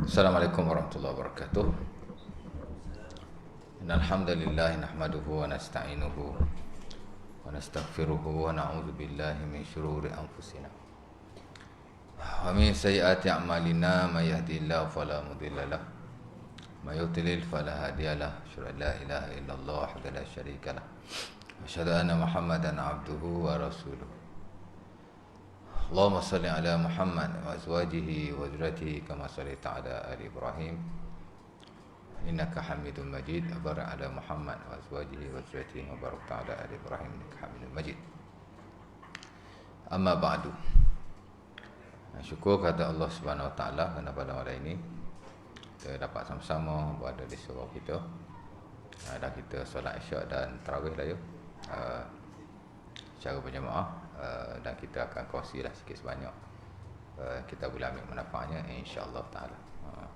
Assalamualaikum warahmatullahi wabarakatuh. Innal hamdalillah nahmaduhu wa nasta'inuhu wa nastaghfiruhu wa na'udzu billahi min shururi anfusina wa min sayyiati a'malina may yahdihillahu fala mudilla lahu wa may yudlil fala hadiya lahu. Asyhadu an la ilaha illallah wahdahu la syarika lahu wa asyhadu anna Muhammadan 'abduhu wa rasuluh. Allahumma salli ala Muhammad wa azwajihi wa dzurriyyatihi kama shallaita ala ali Ibrahim innaka Hamidum Majid. Barik ala Muhammad wa azwajihi wa dzurriyyatihi wa barik ala ali Ibrahim innaka Hamidum Majid. Amma ba'du. Syukur kepada Allah Subhanahu wa taala kerana pada malam ini kita dapat sama-sama berada di surau kita. Dan kita solat Isyak dan tarawih lah ya. Secara berjemaah. Dan kita akan kongsilah sikit sebanyak kita boleh ambil manfaatnya insya-Allah taala.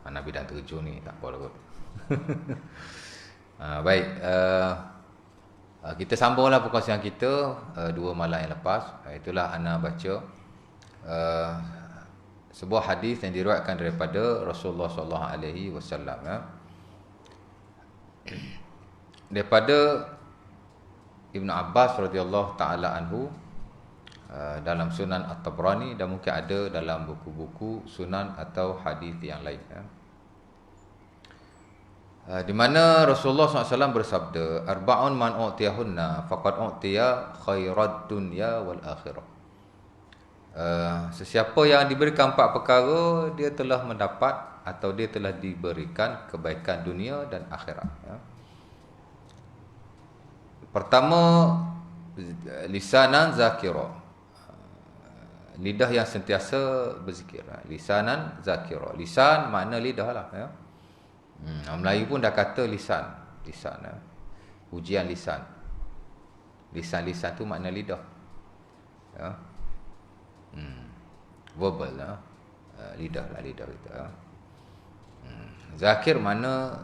Nabi dan terjun ni tak apa kot. Baik, kita sambunglah perkongsian kita dua malam yang lepas. Itulah ana baca sebuah hadis yang diriwayatkan daripada Rasulullah sallallahu alaihi wasallam daripada Ibnu Abbas radhiyallahu taala anhu dalam Sunan At-Tabrani dan mungkin ada dalam buku-buku sunan atau hadis yang lain di mana Rasulullah SAW bersabda, arba'un man u'tiyahunna faqad u'tiya khairat dunya wal akhirah. Sesiapa yang diberikan 4 perkara, dia telah mendapat atau dia telah diberikan kebaikan dunia dan akhirat Pertama, lisanan zakira, lidah yang sentiasa berzikir. Lisanan zakira. Lisan makna lidah lah ya. Melayu pun dah kata lisan. Lisan ujian lisan. Lisan-lisan tu makna lidah. Ya. Verbal lah. Lidah lah lidah kita. Zakir makna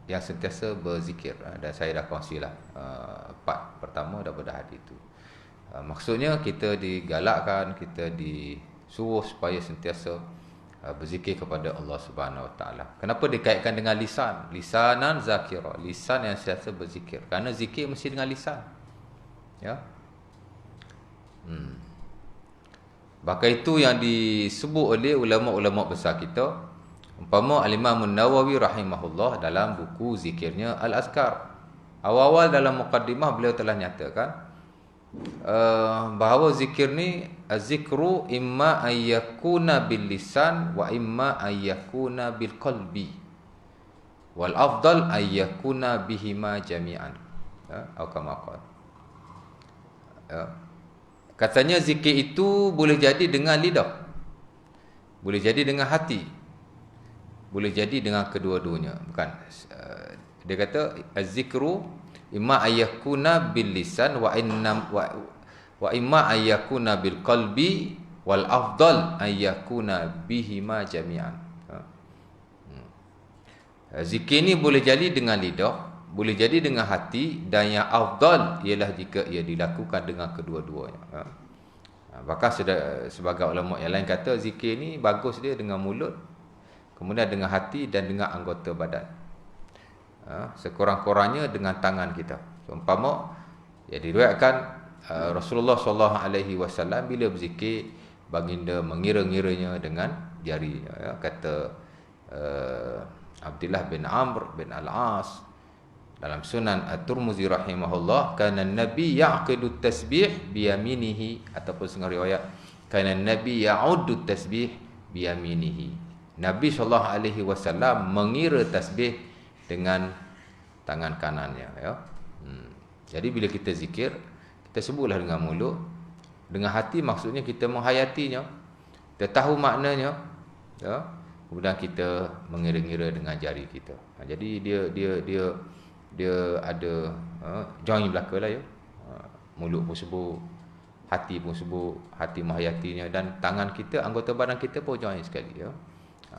yang sentiasa berzikir. Dan saya dah kongsilah part pertama daripada hadis itu. Maksudnya kita digalakkan, kita disuruh supaya sentiasa berzikir kepada Allah Subhanahu Wa Taala. Kenapa dikaitkan dengan lisan? Lisanan zakira, lisan yang sentiasa berzikir. Kerana zikir mesti dengan lisan. Ya. Bahkan itu yang disebut oleh ulama-ulama besar kita. Umpama Al-Imam An-Nawawi rahimahullah dalam buku zikirnya Al-Azkar. Awal-awal dalam muqaddimah beliau telah nyatakan bahawa zikir ni zikru imma ayyakuna bil lisan wa imma ayyakuna bil qalbi wal afdal ayyakuna bihima jami'an atau kama qala. Katanya zikir itu boleh jadi dengan lidah, boleh jadi dengan hati, boleh jadi dengan kedua-duanya. Bukan, dia kata az-zikru imma ayyakuna bil lisan wa imma ayyakuna bil qalbi wal afdal ayyakuna bihima jami'an. Zikir ni boleh jadi dengan lidah, boleh jadi dengan hati, dan yang afdal ialah jika ia dilakukan dengan kedua-duanya. Bahkan sebagai ulama yang lain kata zikir ni bagus dia dengan mulut, kemudian dengan hati dan dengan anggota badan. Sekurang-kurangnya dengan tangan kita. Umpama ya diriwayatkan Rasulullah sallallahu alaihi wasallam bila berzikir baginda mengira-ngiranya dengan jarinya ya. Kata Abdullah bin Amr bin Al-As dalam Sunan At-Tirmizi rahimahullah, kana Nabi yaqidu tasbih bi yaminihi, ataupun setengah riwayat kana Nabi ya'uddu tasbih bi yaminihi. Nabi sallallahu alaihi wasallam mengira tasbih dengan tangan kanannya ya. Jadi bila kita zikir, kita sebutlah dengan mulut, dengan hati maksudnya kita menghayatinya, kita tahu maknanya ya. Kemudian kita mengira-ngira dengan jari kita. Jadi dia ada join belaka lah ya. Mulut pun sebut, hati pun sebut, hati menghayatinya, dan tangan kita, anggota badan kita pun join sekali ya.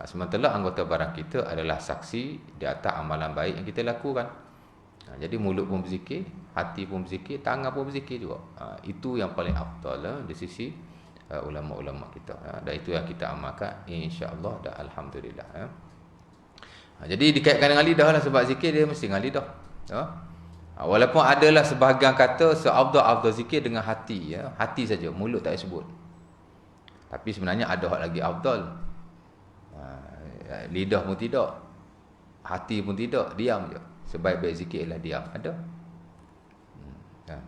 Sementara anggota badan kita adalah saksi di atas amalan baik yang kita lakukan. Jadi mulut pun berzikir, hati pun berzikir, tangan pun berzikir juga. Itu yang paling afdal di sisi ulama-ulama kita. Dan itu yang kita amalkan insya-Allah dan alhamdulillah. Jadi dikaitkan dengan lidah lah, sebab zikir dia mesti dengan lidah. Walaupun adalah sebahagian kata seafdal zikir dengan hati, hati saja, mulut tak disebut. Tapi sebenarnya ada hak lagi afdal. Lidah pun tidak, hati pun tidak, diam je. Sebaik-baik zikir ialah diam. Ada.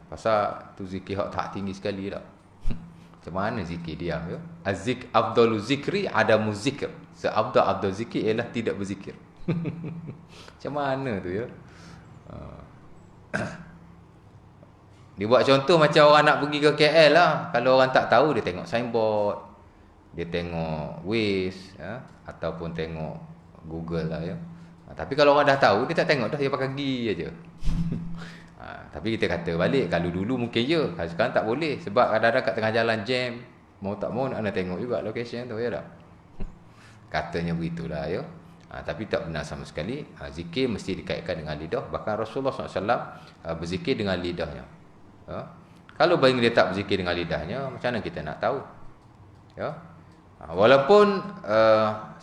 Pasal tu zikir hak tak tinggi sekali tak. Macam mana zikir diam ya? Az-zik afdalu zikri adamu zikr. Seafdal zikir ialah tidak berzikir. Macam mana tu ya? Dia buat contoh macam orang nak pergi ke KL lah. Kalau orang tak tahu, dia tengok signboard, dia tengok Waze, ataupun tengok Google lah ya. Tapi kalau orang dah tahu, dia tak tengok dah, dia pakai gigi aja. Tapi kita kata balik, kalau dulu mungkin je, kalau sekarang tak boleh. Sebab kadang-kadang kat tengah jalan jam, mau tak mau nak tengok juga location tu ya tak. Katanya begitulah ya. Tapi tak benar sama sekali. Zikir mesti dikaitkan dengan lidah. Bahkan Rasulullah SAW berzikir dengan lidahnya. Kalau bayi dia tak berzikir dengan lidahnya, macam mana kita nak tahu? Ya. Walaupun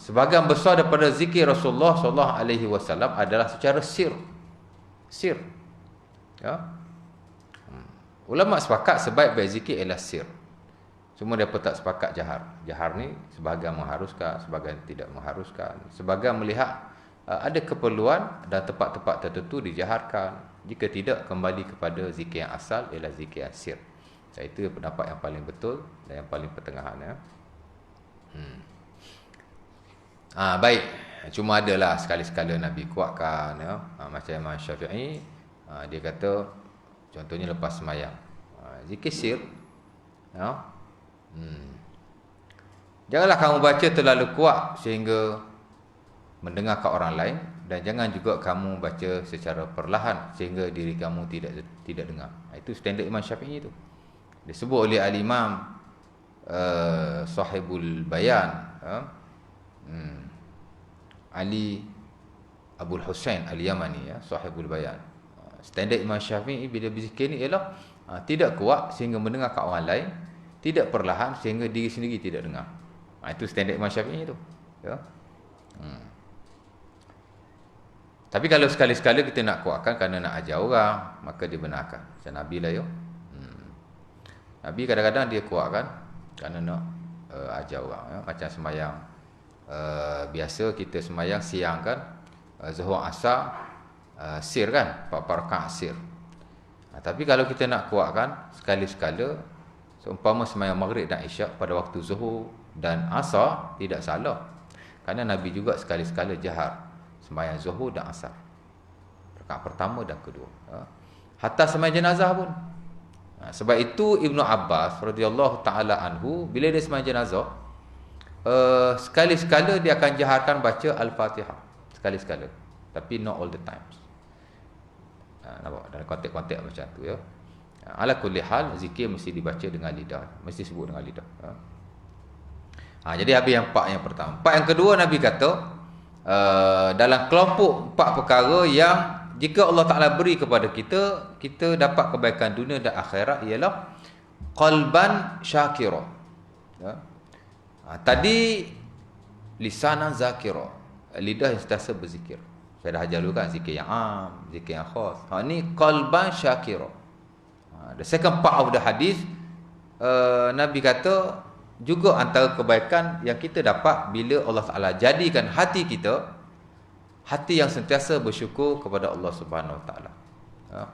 sebahagian besar daripada zikir Rasulullah SAW adalah secara sir. Ya. Ulama sepakat sebaik-baik zikir ialah sir. Cuma mereka tak sepakat jahar. Jahar ni sebahagian mengharuskan, sebahagian tidak mengharuskan. Sebahagian melihat ada keperluan dan tempat-tempat tertentu dijaharkan. Jika tidak, kembali kepada zikir yang asal ialah zikir yang sir. Itu pendapat yang paling betul dan yang paling pertengahan ya. Baik. Cuma adalah sekali-sekala Nabi kuatkan ya. Macam Imam Syafi'i, dia kata contohnya lepas sembahyang, zikir sir ya. Janganlah kamu baca terlalu kuat sehingga mendengarkan orang lain, dan jangan juga kamu baca secara perlahan sehingga diri kamu tidak dengar. Itu standard Imam Syafi'i itu. Disebut oleh al-Imam Sahibul Bayan, Ali Abul Husain Al-Yamani ya, Sahibul Bayan. Standard Imam Syafi'i bila berzikir ni ialah tidak kuat sehingga mendengarkan orang lain, tidak perlahan sehingga diri sendiri tidak dengar. Itu standard Imam Syafi'i itu ya. Tapi kalau sekali-sekala kita nak kuatkan kerana nak ajar orang, maka dibenarkan. Macam Nabi lah ya. Nabi kadang-kadang dia kuatkan kerana nak ajar orang ya. Macam sembahyang biasa kita sembahyang siang kan, Zuhur Asar sir kan, 4 rakaat sir. Tapi kalau kita nak kuatkan sekali-sekala, seumpama sembahyang Maghrib dan Isyak pada waktu Zuhur dan Asar, tidak salah. Kerana Nabi juga sekali-sekala jahar sembahyang Zuhur dan Asar, rakaat pertama dan kedua. Hatta sembahyang jenazah pun. Sebab itu Ibnu Abbas radhiyallahu taala anhu, bila dia sembahyang jenazah, sekali-sekala dia akan jaharkan baca Al-Fatihah. Sekali-sekala. Tapi not all the times. Nampak? Dalam konteks-konteks macam tu ya. Ala kulli hal, zikir mesti dibaca dengan lidah. Mesti sebut dengan lidah. Jadi habis yang 4 yang pertama. 4 yang kedua, Nabi kata, dalam kelompok 4 perkara yang jika Allah Ta'ala beri kepada kita, kita dapat kebaikan dunia dan akhirat, ialah qalban syakira ya. Tadi lisanan zakira, lidah yang sentiasa berzikir. Saya dah ajar dulu kan, zikir yang am, zikir yang khas. Ni qalban syakira. The second part of the hadith, Nabi kata juga antara kebaikan yang kita dapat bila Allah Ta'ala jadikan hati kita hati yang sentiasa bersyukur kepada Allah Subhanahu Wa Ta'ala.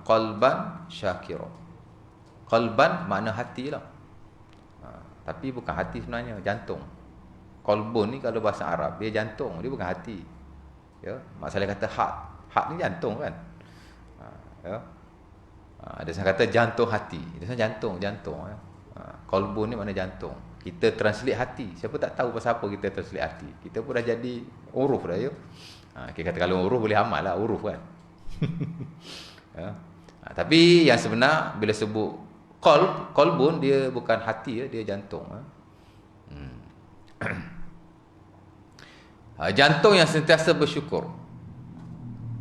Qalban syakira. Qalban makna hati lah. Tapi bukan hati sebenarnya, jantung. Qalbun ni kalau bahasa Arab, dia jantung, dia bukan hati. Ya, masalah kata heart. Heart ni jantung kan. Ya. Ada yang kata jantung hati. Itu jantung. Ya. Qalbun ni makna jantung. Kita translate hati. Siapa tak tahu pasal apa kita translate hati. Kita pun dah jadi huruf dah ya. Kita kata kalau huruf boleh amal lah, huruf kan. Ya. Tapi yang sebenar bila sebut qalbun, dia bukan hati ya, dia jantung ya. Jantung yang sentiasa bersyukur.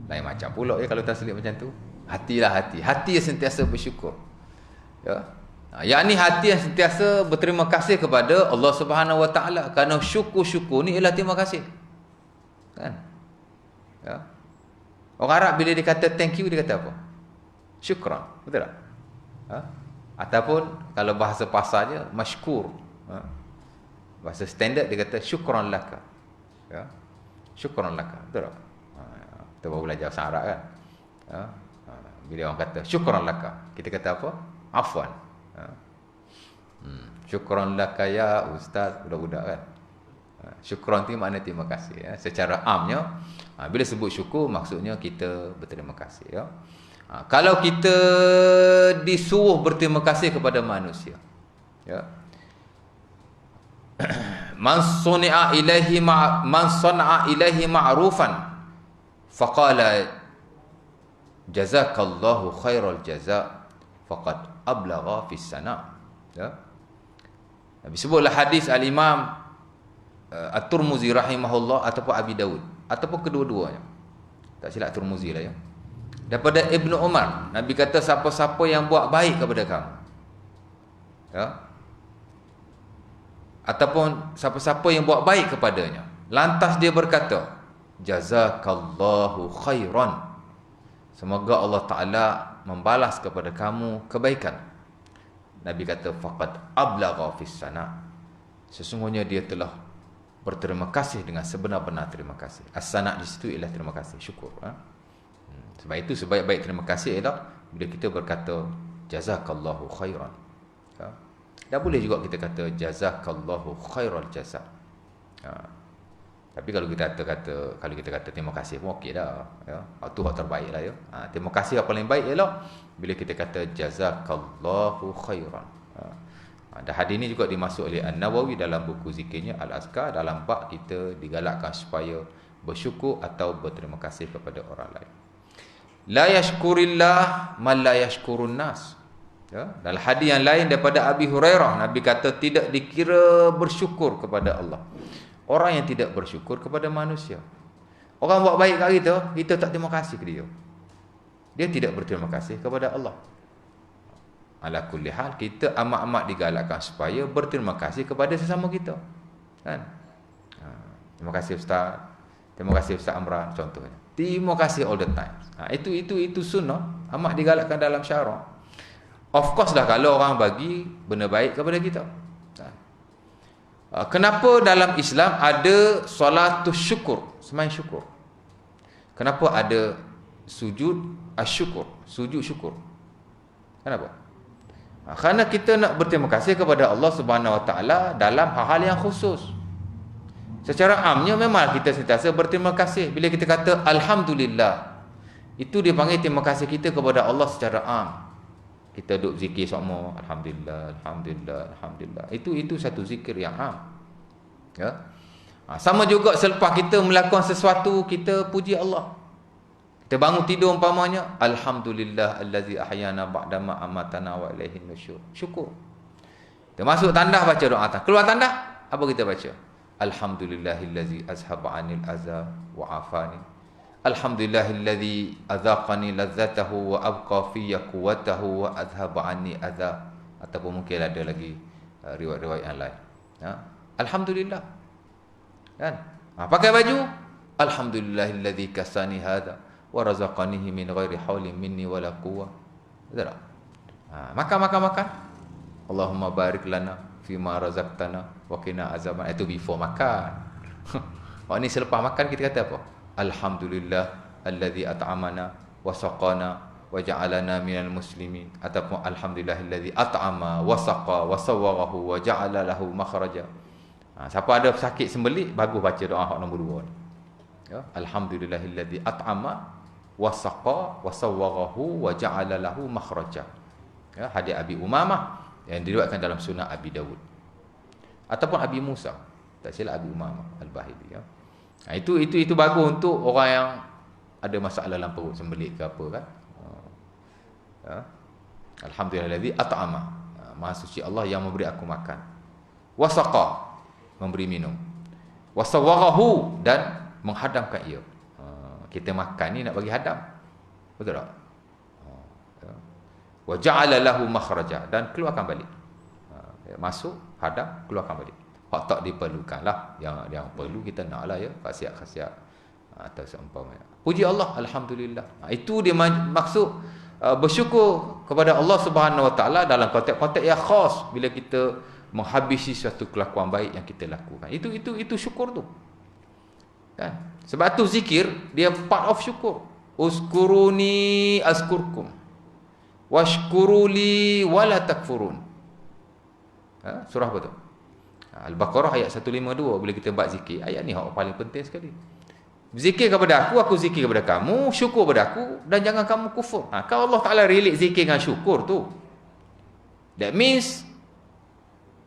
Lain macam pula ya kalau translate macam tu. Hatilah hati. Hati yang sentiasa bersyukur. Ya. Yakni hati yang sentiasa berterima kasih kepada Allah Subhanahu Wa Taala, kerana syukur ni ialah terima kasih. Kan? Ya. Orang Arab bila dia kata thank you, dia kata apa? Syukran. Betul tak? Ha? Ataupun kalau bahasa pasarnya mashkur. Ha? Bahasa standard dia kata syukran laka. Ya. Syukran laka. Betul tak? Kita baru belajar bahasa Arab kan. Ha? Bila orang kata syukran laka, kita kata apa? Afwan. Syukran laka ya ustaz, budak-budak kan. Syukran tu makna terima kasih ya. Secara amnya, bila sebut syukur maksudnya kita berterima kasih ya. Kalau kita disuruh berterima kasih kepada manusia ya. Man suni'a ilaihi ma'rufan faqala jazakallahu khairal jaza faqad ablagha fis sana ya. Nabi sebutlah hadis al-Imam At-Tirmizi rahimahullah ataupun Abi Daud ataupun kedua-duanya. Tak silap Tirmizi lah ya. Daripada Ibnu Umar, Nabi kata siapa-siapa yang buat baik kepada kamu. Ya. Ataupun siapa-siapa yang buat baik kepadanya, lantas dia berkata, jazakallahu khairan. Semoga Allah Taala membalas kepada kamu kebaikan. Nabi kata faqad ablagha fis sana. Sesungguhnya dia telah berterima kasih dengan sebenar-benar terima kasih. As-sana di situ ialah terima kasih, syukur. Sebab itu sebaik-baik terima kasih ialah bila kita berkata jazakallahu khairan. Dan boleh juga kita kata jazakallahu khairal jaza. Tapi kalau kita kata terima kasih pun okey dah ya. Itu hak terbaik lah ya. Terima kasih yang paling baik ialah bila kita kata jazakallahu khairan. Dan hadis ini juga dimasuk oleh An-Nawawi dalam buku zikirnya Al-Azkar, dalam bab kita digalakkan supaya bersyukur atau berterima kasih kepada orang lain. La yashkurillah man la yashkurun nas. Ya, dalam hadis yang lain daripada Abi Hurairah, Nabi kata tidak dikira bersyukur kepada Allah orang yang tidak bersyukur kepada manusia. Orang buat baik kat kita tak terima kasih ke dia. Dia tidak berterima kasih kepada Allah. Ala kulli hal, kita amat-amat digalakkan supaya berterima kasih kepada sesama kita. Kan? Terima kasih Ustaz. Terima kasih Ustaz Amran contohnya. Terima kasih all the time. Itu sunnah, amat digalakkan dalam syarak. Of course lah kalau orang bagi benda baik kepada kita. Kenapa dalam Islam ada solatus syukur, sembahyang syukur? Kenapa ada sujud asyukur, sujud syukur? Kenapa? Kerana kita nak berterima kasih kepada Allah Subhanahu Wa Taala dalam hal-hal yang khusus. Secara amnya memang kita sentiasa berterima kasih. Bila kita kata alhamdulillah, itu dia panggil terima kasih kita kepada Allah secara am. Kita duduk zikir semua alhamdulillah, alhamdulillah, alhamdulillah. Itu satu zikir yang am. Ya. Sama juga selepas kita melakukan sesuatu, kita puji Allah. Kita bangun tidur umpamanya, alhamdulillah allazi ahyana ba'dama amatana wa ilaihi nusyur. Syukur. Kita masuk tandah baca doa atas. Keluar tandah, apa kita baca? Alhamdulillahillazi azhaba 'anil adza wa 'afani. Alhamdulillahillazi adzaqani ladzatahu wa abqa fiyya quwwatahu wa adhaba 'anni adza. Ataupun mungkin ada lagi riwayat-riwayat yang lain. Ya. Alhamdulillah. Kan? Pakai baju, alhamdulillahillazi kasani hadza wa razaqanihi min ghairi haulin minni wala quwwah. Betul tak? Makan. Allahumma barik lana fima razaqtana wa qina azaban. Itu before makan. Oh, ni selepas makan kita kata apa? Alhamdulillah allazi at'amana wa saqana wa ja'alana minal muslimin. Ataupun alhamdulillahillazi at'ama wa saqa wa sawwarahu wa ja'ala lahu makhraja. Siapa ada sakit sembelit, bagus baca doa hak nombor 2 ni. Ya, alhamdulillahillazi at'ama wa saqa wa sawwarahu wa ja'ala lahu makhraja. Ya, hadis Abi Umamah yang diriwayatkan dalam Sunan Abi Dawud. Ataupun Abi Musa, tak silap Abi Umamah Al-Bahili ya. Itu bagus untuk orang yang ada masalah dalam perut, sembelit ke apa kan. Ya. Alhamdulillahillazi at'ama. Maha suci Allah yang memberi aku makan. Wasaqa, memberi minum. Wasawwarahu, dan menghadamkan ia. Kita makan ni nak bagi hadam. Betul tak? Ya. Wa ja'ala lahu makhraja, dan keluarkan balik. Masuk, hadap, keluarkan balik. Hak tak diperlukanlah, yang perlu kita naklah ya, khasiat-khasiat atau seumpamanya. Puji Allah, alhamdulillah. Itu dia maksud bersyukur kepada Allah Subhanahu Wa Taala dalam konteks-konteks yang khas bila kita menghabisi suatu kelakuan baik yang kita lakukan. Itu syukur tu. Kan? Sebab tu zikir dia part of syukur. Uskuruni azkurkum. Washkuruli wala takfurun. Surah apa tu? Al-Baqarah ayat 152. Bila kita buat zikir, ayat ni hak paling penting sekali. Zikir kepada aku zikir kepada kamu, syukur kepada aku, dan jangan kamu kufur. Kalau Allah Ta'ala relate zikir dengan syukur tu, that means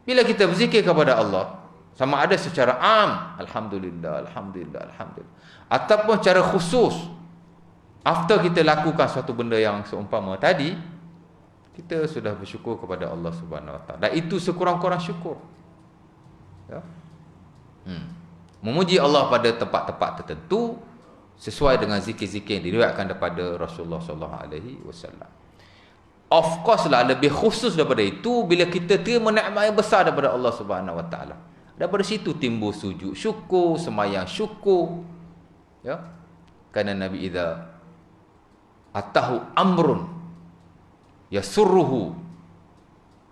bila kita berzikir kepada Allah, sama ada secara am, alhamdulillah, alhamdulillah, alhamdulillah, ataupun secara khusus after kita lakukan suatu benda yang seumpama tadi, kita sudah bersyukur kepada Allah Subhanahu Wa Taala. Dan itu sekurang-kurang syukur. Ya. Memuji Allah pada tempat-tempat tertentu sesuai dengan zikir-zikir yang diriwayatkan daripada Rasulullah sallallahu alaihi wasallam. Of course lah, lebih khusus daripada itu bila kita terima nikmat yang besar daripada Allah Subhanahu Wa Taala. Daripada situ timbul sujud syukur, sembahyang syukur. Ya. Karena Nabi idza atahu amrun yasurruhu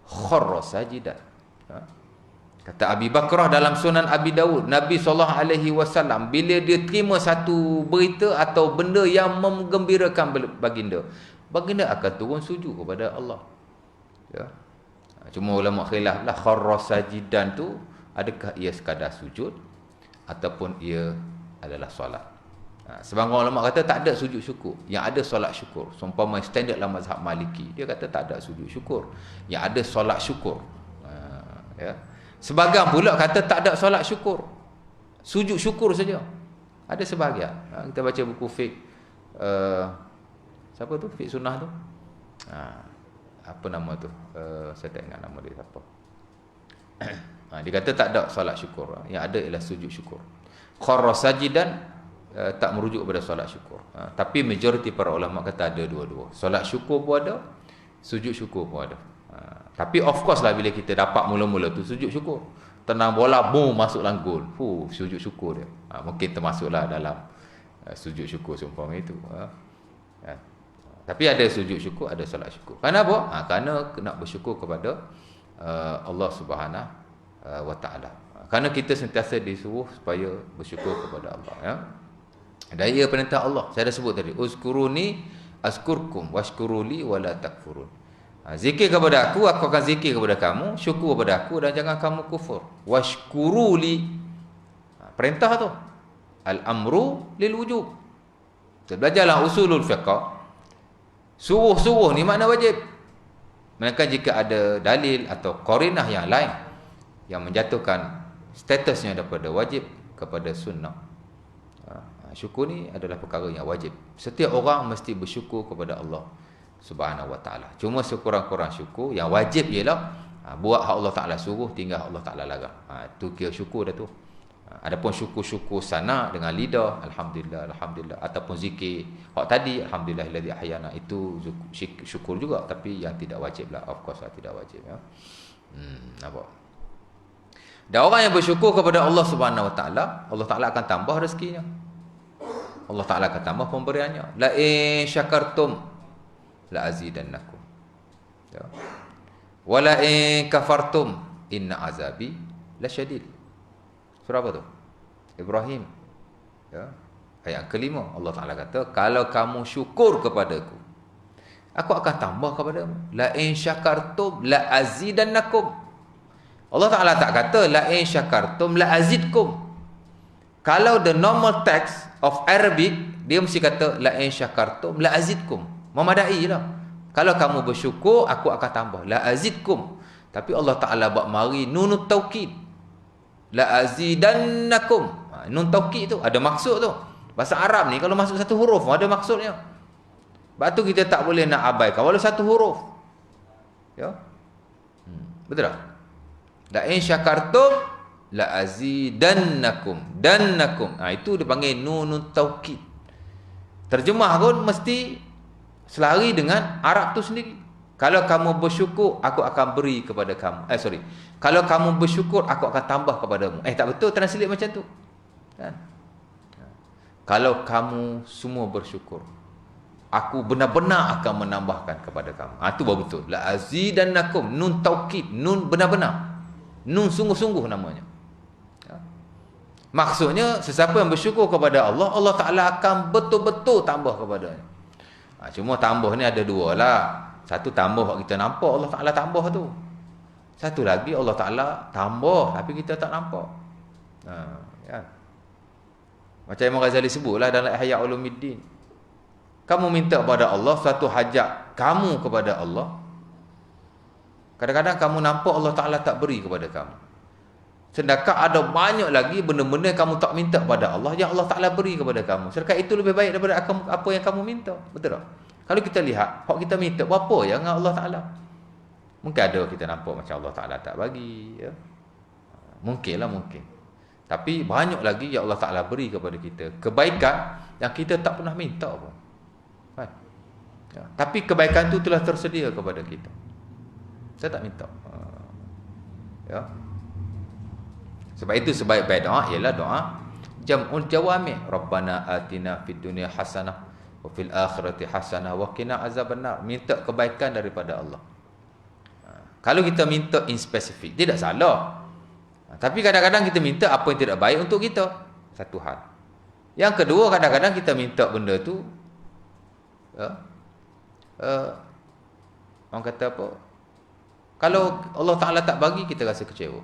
kharra sajidan. Kata Abi Bakrah dalam Sunan Abi Dawud, Nabi SAW bila dia terima satu berita atau benda yang menggembirakan baginda, baginda akan turun sujud kepada Allah. Ya. Cuma ulama khilaf lah, kharra sajidan tu adakah ia sekadar sujud ataupun ia adalah solat. Sebahagian ulama kata tak ada sujud syukur, yang ada solat syukur. Seumpama standard dalam mazhab Maliki, dia kata tak ada sujud syukur, yang ada solat syukur. Ya. Sebahagian pula kata tak ada solat syukur, sujud syukur saja. Ada sebahagian. Kita baca buku fiqh, siapa tu? Fiqh sunnah tu. Apa nama tu? Saya tak ingat nama dia siapa. Dia kata tak ada solat syukur, yang ada ialah sujud syukur. Kharra sajidan tak merujuk kepada solat syukur. Tapi majoriti para ulama kata ada dua-dua. Solat syukur pun ada, sujud syukur pun ada. Tapi of course lah bila kita dapat mula-mula tu sujud syukur. Tenang bola, boom, masuk dalam gol. Sujud syukur dia. Mungkin termasuklah dalam sujud syukur seumpama itu. Tapi ada sujud syukur, ada solat syukur. Kenapa? Kerana nak bersyukur kepada Allah Subhanahu Wa Taala. Kerana kita sentiasa disuruh supaya bersyukur kepada Allah, ya. Dan ia perintah Allah. Saya dah sebut tadi, uzkuruni azkurkum washkuruli wala takfurun. Zikir kepada aku akan zikir kepada kamu, syukur kepada aku dan jangan kamu kufur. Washkuruli, perintah tu. Al-amru lil wujub. Kita belajarlah usulul fiqh. Suruh-suruh ni makna wajib. Melainkan jika ada dalil atau qarinah yang lain yang menjatuhkan statusnya daripada wajib kepada sunnah. Syukur ni adalah perkara yang wajib. Setiap orang mesti bersyukur kepada Allah Subhanahu Wa Taala. Cuma sekurang-kurang syukur yang wajib ialah buat hak Allah Taala suruh, tinggal Allah Taala larang. Itu kira syukur dah tu. Adapun syukur-syukur sana dengan lidah, alhamdulillah, alhamdulillah, ataupun zikir hak tadi, alhamdulillahillazi ahyana, itu syukur juga, tapi yang tidak wajib lah, of course lah, tidak wajib, ya. Nampak? Dan orang yang bersyukur kepada Allah Subhanahu Wa Taala, Allah Taala akan tambah rezekinya. Allah Taala akan tambah pemberiannya. La in syakartum la azidannakum. Ya. Wa la in kafartum inna azabi lasyadid. Surah apa tu? Ibrahim. Ya. Ayat kelima, Allah Taala kata, kalau kamu syukur kepadaku, aku akan tambah kepadamu. La in syakartum la azidannakum. Allah Taala tak kata la in syakartum la azidkum. Kalau the normal text of Arabic, dia mesti kata la in syakartum la azidkum. Memadai lah. Kalau kamu bersyukur, aku akan tambah. La azidkum. Tapi Allah Taala buat mari nunut taukid. La azidannakum. Nun taukid tu ada maksud tu. Bahasa Arab ni kalau masuk satu huruf ada maksudnya. Sebab tu kita tak boleh nak abaikan walau satu huruf. Ya. Betul tak? La in syakartum la azidannakum. Dannakum. Itu dipanggil nunut taukid. Terjemah pun mesti selari dengan Arab tu sendiri. Kalau kamu bersyukur, aku akan beri kepada kamu. Kalau kamu bersyukur, aku akan tambah kepadamu. Tak betul translate macam tu. Kan? Kalau kamu semua bersyukur, aku benar-benar akan menambahkan kepada kamu. Itu baru betul. La azidannakum, nun taukid, nun benar-benar. Nun sungguh-sungguh namanya. Maksudnya, sesiapa yang bersyukur kepada Allah, Allah Ta'ala akan betul-betul tambah kepadanya. Cuma tambah ni ada dua lah. Satu tambah kita nampak, Allah Ta'ala tambah tu. Satu lagi Allah Ta'ala tambah, tapi kita tak nampak. Ya. Macam Imam Ghazali sebutlah dalam Ihya Ulumuddin. Kamu minta kepada Allah suatu hajat kamu kepada Allah. Kadang-kadang kamu nampak Allah Ta'ala tak beri kepada kamu. Sedangkan ada banyak lagi benda-benda kamu tak minta kepada Allah yang Allah Ta'ala beri kepada kamu. Sedangkan itu lebih baik daripada apa yang kamu minta. Betul tak? Kalau kita lihat, hak kita minta berapa ya dengan Allah Ta'ala? Mungkin ada kita nampak macam Allah Ta'ala tak bagi. Ya? Mungkinlah, mungkin. Tapi banyak lagi yang Allah Ta'ala beri kepada kita. Kebaikan yang kita tak pernah minta pun. Kan? Ya. Tapi kebaikan itu telah tersedia kepada kita. Saya tak minta. Ya. Sebab itu sebaik-baik doa ialah doa jam'ul jawami'. Rabbana atina fid dunya hasanah wa fil akhirati hasanah wa qina azabannar. Minta kebaikan daripada Allah. Kalau kita minta in spesifik, tidak salah. Tapi kadang-kadang kita minta apa yang tidak baik untuk kita. Satu hal. Yang kedua, kadang-kadang kita minta benda tu orang kata apa? Kalau Allah Ta'ala tak bagi, kita rasa kecewa.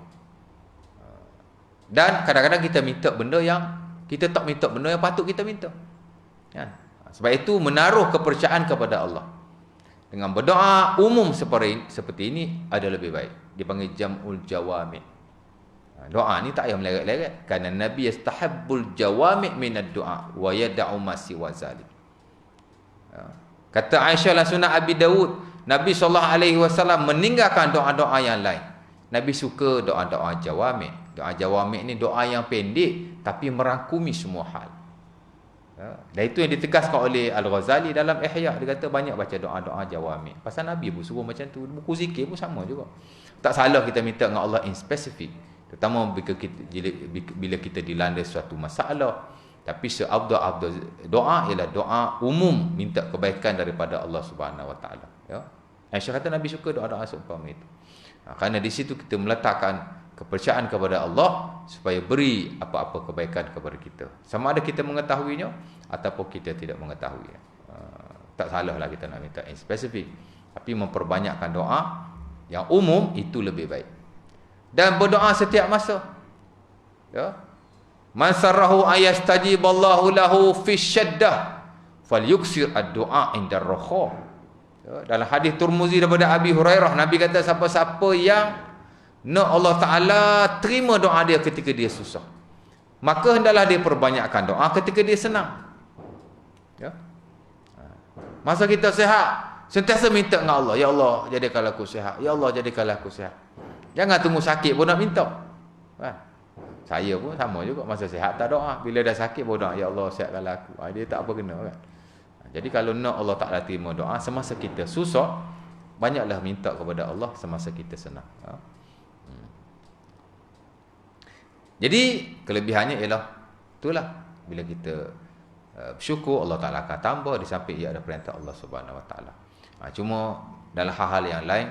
Dan kadang-kadang kita minta benda yang kita tak minta benda yang patut kita minta. Kan? Sebab itu menaruh kepercayaan kepada Allah dengan berdoa umum seperti ini ada lebih baik. Dipanggil jam'ul jawami'. Doa ni tak payah meleret-leret. Kerana Nabi yastahabbul jawami' minad du'a wa yada'u ma siwa zalik. Kata Aisyah dalam Sunan Abi Dawud, Nabi SAW meninggalkan doa-doa yang lain. Nabi suka doa-doa jawami'. Doa jawami' ni doa yang pendek tapi merangkumi semua hal. Dan itu yang ditegaskan oleh Al-Ghazali dalam Ihya. Dia kata banyak baca doa-doa jawami'. Pasal Nabi pun suruh macam tu. Buku zikir pun sama juga. Tak salah kita minta dengan Allah in spesifik. Terutama bila kita dilanda suatu masalah. Tapi seabdul-abdul doa ialah doa umum, minta kebaikan daripada Allah Subhanahu Wa Taala. Ya. Aisyah kata Nabi suka doa-doa seumpama itu. Kerana di situ kita meletakkan kepercayaan kepada Allah supaya beri apa-apa kebaikan kepada kita. Sama ada kita mengetahuinya ataupun kita tidak mengetahuinya. Tak salahlah kita nak minta in spesifik. Tapi memperbanyakkan doa yang umum itu lebih baik. Dan berdoa setiap masa. Ya. Man sarrahu ayastajiballahu lahu fi syaddah falyuksir ad-du'a inda ar-rakha. Ya. Dalam hadis Tirmizi daripada Abi Hurairah, Nabi kata siapa-siapa yang nak Allah Ta'ala terima doa dia ketika dia susah, maka hendaklah dia perbanyakkan doa ketika dia senang. Ya. Masa kita sihat, sentiasa minta dengan Allah, ya Allah jadikanlah aku sihat, ya Allah jadikanlah aku sihat. Jangan tunggu sakit pun nak minta. Kan? Saya pun sama juga, masa sihat tak doa, bila dah sakit pun doa, ya Allah sihatkanlah aku. Dia tak apa kena kan. Jadi kalau nak Allah Ta'ala terima doa semasa kita susah, banyaklah minta kepada Allah semasa kita senang. Jadi kelebihannya ialah itulah, bila kita bersyukur Allah Ta'ala akan tambah, di samping ia ada perintah Allah Subhanahu Wa Ta'ala. Cuma dalam hal-hal yang lain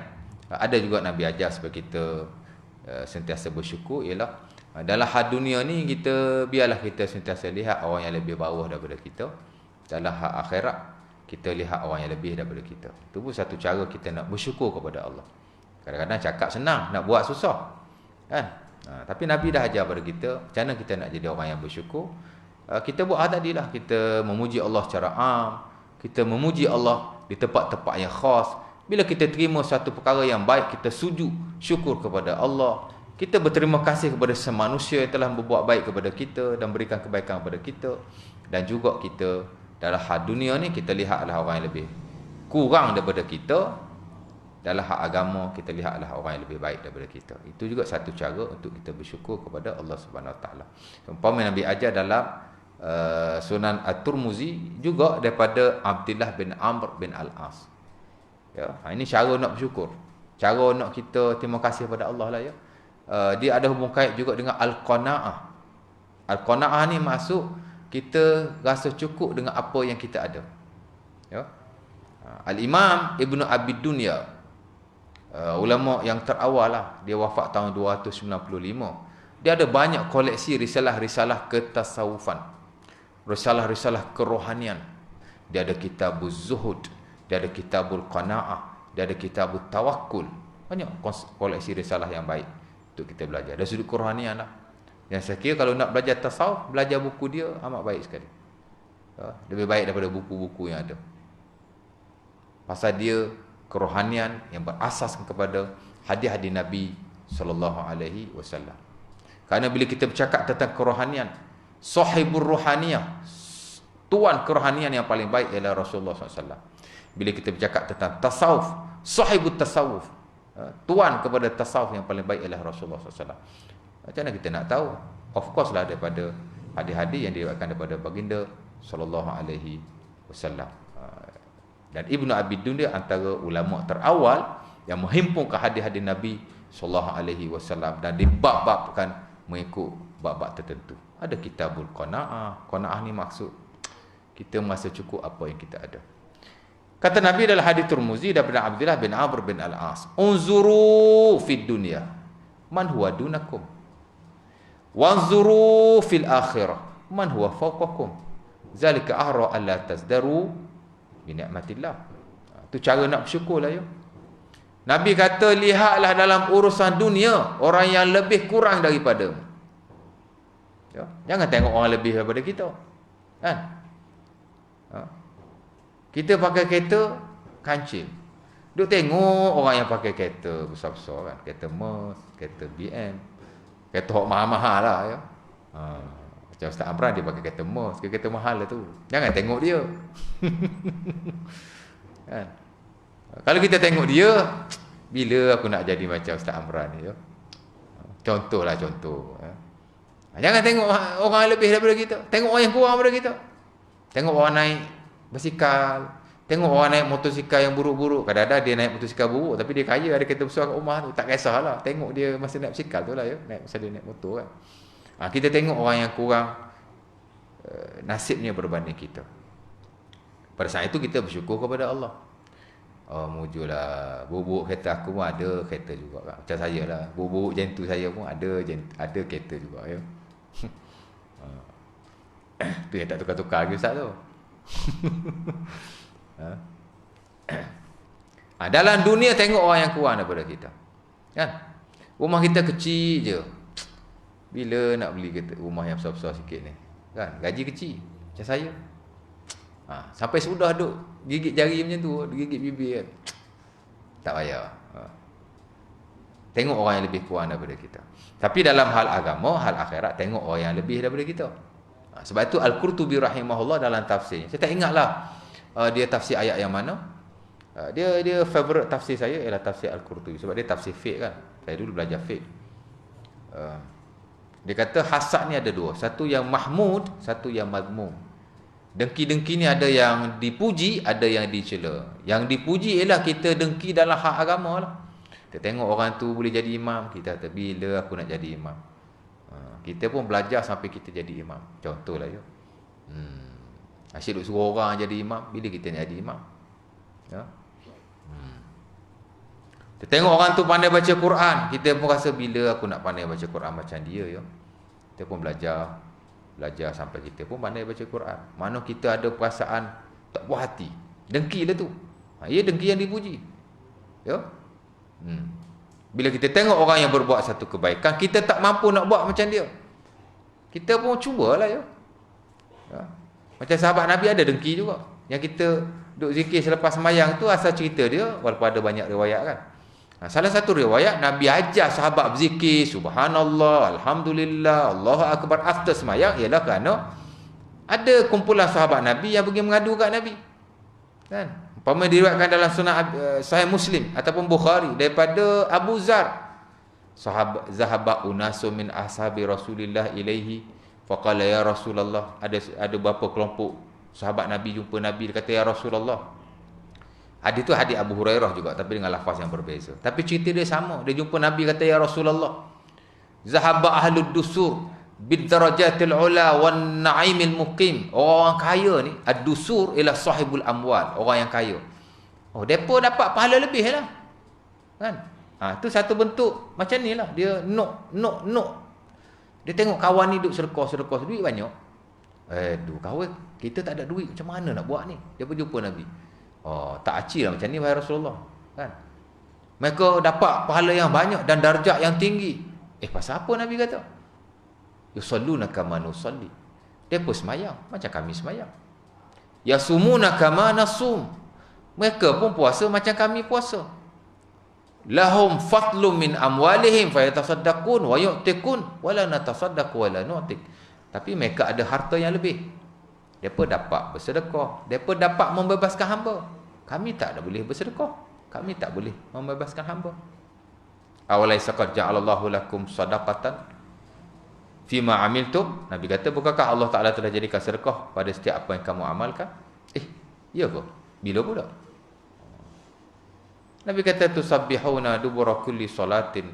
ada juga Nabi ajar supaya kita sentiasa bersyukur, ialah dalam hal dunia ni kita biarlah kita sentiasa lihat orang yang lebih bawah daripada kita. Dalam hal akhirat kita lihat orang yang lebih daripada kita. Itu pun satu cara kita nak bersyukur kepada Allah. Kadang-kadang cakap senang, nak buat susah. Kan? Tapi Nabi dah ajar pada kita macam mana kita nak jadi orang yang bersyukur. Kita buat hal tadilah, kita memuji Allah secara am, kita memuji Allah di tempat-tempat yang khas. Bila kita terima satu perkara yang baik, kita sujud syukur kepada Allah. Kita berterima kasih kepada semanusia yang telah berbuat baik kepada kita dan berikan kebaikan kepada kita. Dan juga kita dalam hal dunia ni kita lihatlah orang yang lebih kurang daripada kita. Dalam hak agama kita lihatlah orang yang lebih baik daripada kita. Itu juga satu cara untuk kita bersyukur kepada Allah Subhanahu Wa Taala. Umpama Nabi ajar dalam Sunan At-Tirmizi juga daripada Abdullah bin Amr bin Al-As. Ya, ini cara nak bersyukur. Cara nak kita terima kasih pada Allah lah ya. Dia ada hubung kait juga dengan al-qanaah. Al-qanaah ni maksud kita rasa cukup dengan apa yang kita ada. Ya. Al-Imam Ibnu Abi Dunya, ulama yang terawal lah, dia wafat tahun 295. Dia ada banyak koleksi risalah-risalah ketasawufan, risalah-risalah kerohanian. Dia ada kitabuz zuhud, dia ada kitabul qanaah, dia ada kitabut tawakkul. Banyak koleksi risalah yang baik untuk kita belajar. Dari sudut kerohanian lah. Yang saya kira kalau nak belajar tasawuf, belajar buku dia amat baik sekali. Lebih baik daripada buku-buku yang ada. Pasal dia kerohanian yang berasaskan kepada hadis-hadis Nabi SAW. Kerana bila kita bercakap tentang kerohanian, sahibur ruhaniyah, tuan kerohanian yang paling baik ialah Rasulullah SAW. Bila kita bercakap tentang tasawuf, sahibut tasawuf, tuan kepada tasawuf yang paling baik ialah Rasulullah SAW. Macam mana kita nak tahu? Of course lah daripada hadis-hadis yang diriwayatkan daripada baginda sallallahu alaihi wasallam. Dan Ibnu Abi Dunya antara ulama terawal yang menghimpunkan hadis-hadis Nabi sallallahu alaihi wasallam dan dibab-babkan mengikut bab-bab tertentu. Ada kitabul qanaah. Qanaah ni maksud kita merasa cukup apa yang kita ada. Kata Nabi dalam hadis Tirmizi daripada Abdullah bin Amr bin Al-As, "Unzuru fid dunya man huwa dunakum, wanzuru fil akhirah man huwa fawqakum. Zalika ahra alla tazdaru bi ni'matillah." Itu cara nak bersyukur lah ya. Nabi kata, lihatlah dalam urusan dunia orang yang lebih kurang daripada. Ya? Jangan tengok orang lebih daripada kita. Kan? Kita pakai kereta kancil. Duk tengok orang yang pakai kereta besar-besar kan. Kereta Merc, kereta BM. Kereta hok mahal-mahal lah ya. Macam Ustaz Amran dia pakai kereta Merc, kereta mahal lah tu. Jangan tengok dia. Kan? Kalau kita tengok dia, bila aku nak jadi macam Ustaz Amran ni ya? Contohlah contoh ya. Jangan tengok orang yang lebih daripada kita. Tengok orang yang kurang daripada kita. Tengok orang naik basikal, tengok orang naik motosikal yang buruk-buruk. Kadang-kadang dia naik motosikal buruk tapi dia kaya, ada kereta besar kat rumah tu, tak kisahlah. Tengok dia masa naik basikal tu lah ya, masa dia naik motor kan. Kita tengok orang yang kurang, nasibnya berbanding kita. Pada saat itu kita bersyukur kepada Allah. Mujurlah buruk kereta aku pun ada kereta juga kan. Macam saya lah, buruk jentu saya pun ada kereta juga ya. Tu yang tak tukar-tukar lagi Ustaz tu. Dalam dunia tengok orang yang kurang daripada kita kan. Rumah kita kecil je, bila nak beli rumah yang besar-besar sikit ni kan, gaji kecil macam saya. Sampai sudah duk gigit jari macam tu, gigit bibir kan. Tak payah. Tengok orang yang lebih kurang daripada kita. Tapi dalam hal agama, hal akhirat, tengok orang yang lebih daripada kita. Sebab itu Al-Qurtubi rahimahullah dalam tafsir, saya tak ingatlah dia tafsir ayat yang mana. Dia favorite tafsir saya ialah tafsir Al-Qurtubi sebab dia tafsir fiqh kan. Saya dulu belajar fiqh. Dia kata hasad ni ada dua, satu yang mahmud, satu yang mazmum. Dengki-dengki ni ada yang dipuji, ada yang dicela. Yang dipuji ialah kita dengki dalam hak agama lah. Kita tengok orang tu boleh jadi imam, kita kata bila aku nak jadi imam. Kita pun belajar sampai kita jadi imam. Contohlah ya. Asyik duk suruh orang jadi imam, bila kita nak jadi imam? Ya. Kita tengok orang tu pandai baca Quran, kita pun rasa bila aku nak pandai baca Quran macam dia ya. Kita pun belajar sampai kita pun pandai baca Quran. Mana kita ada perasaan tak puas hati, dengki lah tu. Ya, dengki yang dipuji. Ya. Bila kita tengok orang yang berbuat satu kebaikan, kita tak mampu nak buat macam dia, kita pun cubalah ya. Macam sahabat Nabi ada dengki juga. Yang kita duk zikir selepas sembahyang tu, asal cerita dia, walaupun ada banyak riwayat kan. Salah satu riwayat, Nabi ajar sahabat berzikir subhanallah, alhamdulillah, Allahu akbar after sembahyang, ialah kerana ada kumpulan sahabat Nabi yang pergi mengadu kat Nabi. Kan? Umpama diriwayatkan dalam sunnah Sahih Muslim ataupun Bukhari daripada Abu Zar, sahabat zahaba unasu min ashabi Rasulillah ilaihi faqala ya Rasulullah, ada beberapa kelompok sahabat Nabi jumpa Nabi, dia kata ya Rasulullah, Hadis tu hadis Abu Hurairah juga tapi dengan lafaz yang berbeza. Tapi cerita dia sama. Dia jumpa Nabi kata, ya Rasulullah, zahaba ahlud dusur bid darajatil ula wan na'imil muqim. Orang kaya ni, ad-dusur ialah sahibul amwal, orang yang kaya. Oh, depa dapat pahala lebih lah. Kan? Tu satu bentuk macam ni lah. Dia nok. Dia tengok kawan ni duduk sedekah, duit banyak. Aduh, kawan, kita tak ada duit, macam mana nak buat ni? Dia pun jumpa Nabi. Oh, tak acil lah macam ni, wahai Rasulullah. Kan? Mereka dapat pahala yang banyak dan darjat yang tinggi. Pasal apa Nabi kata? Yusalluna kama nusalli. Depa semayang macam kami semayang. Yasumuna kama nasum. Mereka pun puasa macam kami puasa. Lahum fatlum min amwalihim fayatasaddaqun wa yu'tikun wa la natasaddaqu wa la nu'tik. Tapi mereka ada harta yang lebih. Depa dapat bersedekah, depa dapat membebaskan hamba. Kami tak boleh bersedekah, kami tak boleh membebaskan hamba. Awalaysa qad ja'alallahu lakum sadaqatan fima amiltum. Nabi kata, bukankah Allah Taala telah jadikan sedekah pada setiap apa yang kamu amalkan? Ya ke? Bila pula? Nabi kata, tusabbihuna dubura kulli salatin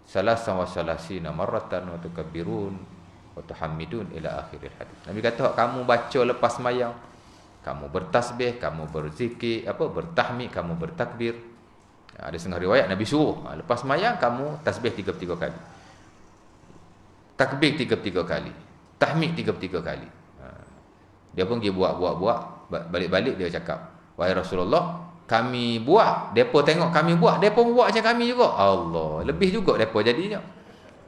salasan wa salasina marratan wa tukabbirun wa tuhammidun ila akhiril hadis. Nabi kata, kamu baca lepas sembahyang, kamu bertasbih, kamu berzikir, bertahmid, kamu bertakbir. Ada setengah riwayat Nabi suruh, lepas sembahyang kamu tasbih 33 kali, takbir 33 kali, tahmid 33 kali. Dia pun pergi buat, balik-balik dia cakap, wahai Rasulullah, kami buat, depa tengok kami buat, depa buat macam kami juga. Allah, lebih juga depa jadinya.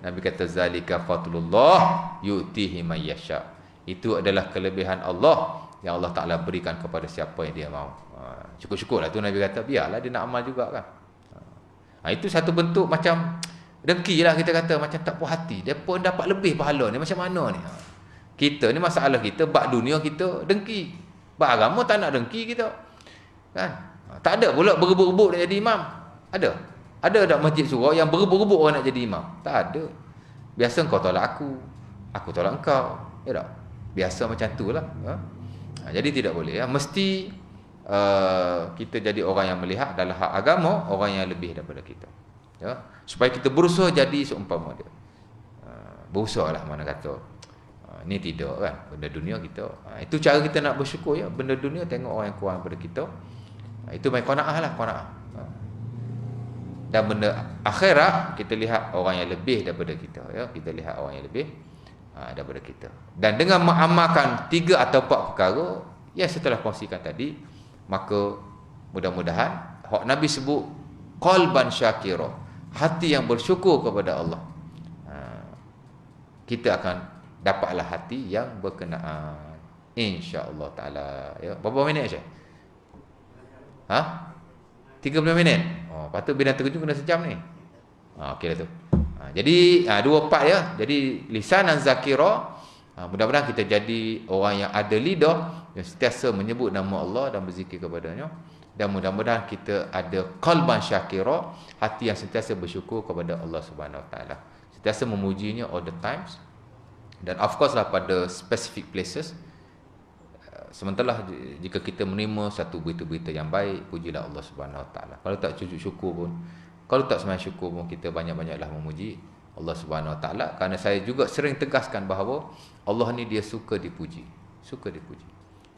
Nabi kata, zalika fadlullah yu'tihi may yasha. Itu adalah kelebihan Allah yang Allah Taala berikan kepada siapa yang dia mahu. Syukur-syukurlah tu Nabi kata, biarlah dia nak amal juga kan. Itu satu bentuk macam dengki lah, kita kata macam tak puas hati. Depa dapat lebih pahala ni, macam mana ni? Kita ni masalah kita, bab dunia kita dengki. Bab agama tak nak dengki kita. Kan? Tak ada pula berebut-rebut nak jadi imam. Ada? Ada tak masjid surau yang berebut-rebut orang nak jadi imam? Tak ada. Biasa kau tolak aku tolak engkau. Ya tak? Biasa macam tu lah. Jadi tidak boleh. Mesti kita jadi orang yang melihat dalam hak agama orang yang lebih daripada kita. Ya? Supaya kita berusaha jadi seumpama dia. Berusaha lah mana kata. Ni tidak kan. Benda dunia kita. Itu cara kita nak bersyukur ya. Benda dunia tengok orang yang kurang daripada kita. Itu main qanaah lah, qanaah. Dan benda akhirat kita lihat orang yang lebih daripada kita ya, kita lihat orang yang lebih daripada kita. Dan dengan mengamalkan 3 atau 4 perkara yang setelah kongsikan tadi, maka mudah-mudahan hak Nabi sebut qalban syakira, hati yang bersyukur kepada Allah, kita akan dapatlah hati yang berkenaan, insya-Allah taala ya. Berapa minit Syekh? 30 minit. Patut bila terjun kena sejam ni. Okeylah tu. Jadi 2 part ya. Jadi lisanan zakira, mudah-mudahan kita jadi orang yang ada lidah yang sentiasa menyebut nama Allah dan berzikir kepadanya, dan mudah-mudahan kita ada qalban syakira, hati yang sentiasa bersyukur kepada Allah Subhanahu Wa Taala, sentiasa memujinya all the times, dan of course lah pada specific places. Sementara jika kita menerima satu berita-berita yang baik, pujilah Allah Subhanahu Wa Taala. Kalau tak sujud syukur pun, kalau tak sembahyang syukur pun, kita banyak-banyaklah memuji Allah Subhanahu Wa Taala, kerana saya juga sering tegaskan bahawa Allah ni dia suka dipuji, suka dipuji.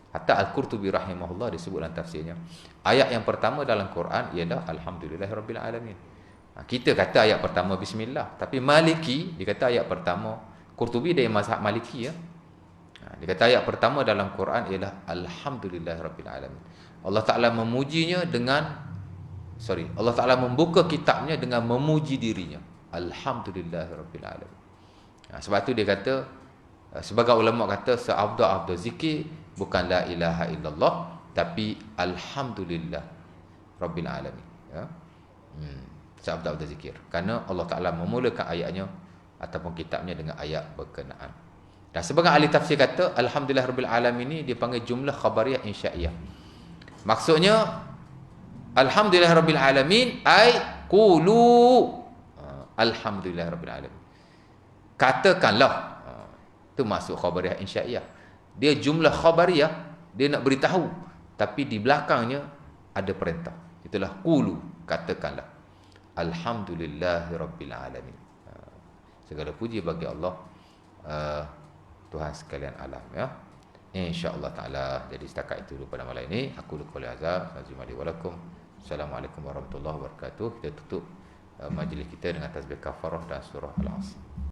Hatta Al-Qurtubi rahimahullah disebut dalam tafsirnya, ayat yang pertama dalam Quran ialah alhamdulillahirabbil alamin. Kita kata ayat pertama bismillah, tapi Maliki dia kata ayat pertama, Qurtubi dia mazhab Maliki ya. Dia kata ayat pertama dalam Quran ialah alhamdulillahirabbil alamin. Allah Taala memujinya dengan Allah Taala membuka kitabnya dengan memuji dirinya. Alhamdulillahirabbil alamin. Sebab tu dia kata, sebagai ulama kata seafdal zikir bukan la ilaha illallah, tapi alhamdulillah rabbil alamin ya. Seafdal zikir, kerana Allah Taala memulakan ayatnya ataupun kitabnya dengan ayat berkenaan. Dan sebagai ahli tafsir kata alhamdulillah rabbil alamin ni dipanggil jumlah khabariyah insyaiyah. Maksudnya alhamdulillah rabbil alamin ay qulu alhamdulillah rabbil alamin. Katakanlah, itu maksud khabariyah insyaiyah. Dia jumlah khabariyah, dia nak beritahu, tapi di belakangnya ada perintah. Itulah qulu, katakanlah alhamdulillahirabbil alamin. Segala puji bagi Allah, Tuhan sekalian alam, ya. InsyaAllah ta'ala. Jadi setakat itu dulu pada malam ini. Aku lukul azhar. Assalamualaikum warahmatullahi wabarakatuh. Kita tutup majlis kita dengan tasbih kafarah dan surah Al-Asr.